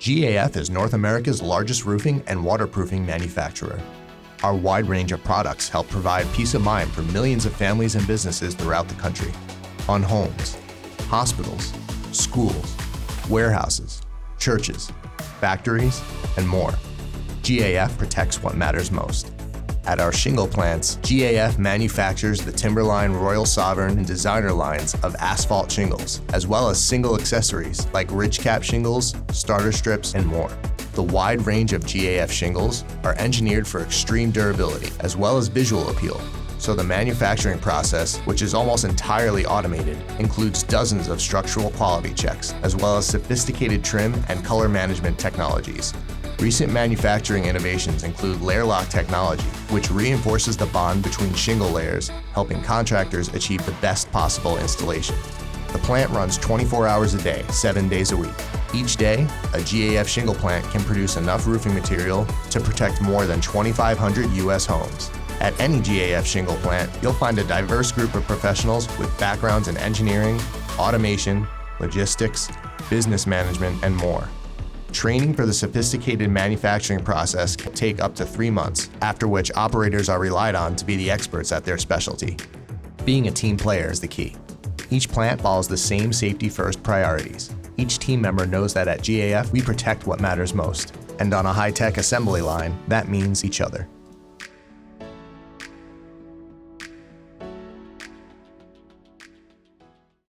GAF is North America's largest roofing and waterproofing manufacturer. Our wide range of products help provide peace of mind for millions of families and businesses throughout the country. On homes, hospitals, schools, warehouses, churches, factories, and more. GAF protects what matters most. At our shingle plants, GAF manufactures the Timberline Royal Sovereign and Designer lines of asphalt shingles, as well as single accessories like ridge cap shingles, starter strips, and more. The wide range of GAF shingles are engineered for extreme durability, as well as visual appeal. So the manufacturing process, which is almost entirely automated, includes dozens of structural quality checks, as well as sophisticated trim and color management technologies. Recent manufacturing innovations include layer lock technology, which reinforces the bond between shingle layers, helping contractors achieve the best possible installation. The plant runs 24 hours a day, 7 days a week. Each day, a GAF shingle plant can produce enough roofing material to protect more than 2,500 U.S. homes. At any GAF shingle plant, you'll find a diverse group of professionals with backgrounds in engineering, automation, logistics, business management, and more. Training for the sophisticated manufacturing process can take up to 3 months, after which operators are relied on to be the experts at their specialty. Being a team player is the key. Each plant follows the same safety-first priorities. Each team member knows that at GAF, we protect what matters most. And on a high-tech assembly line, that means each other.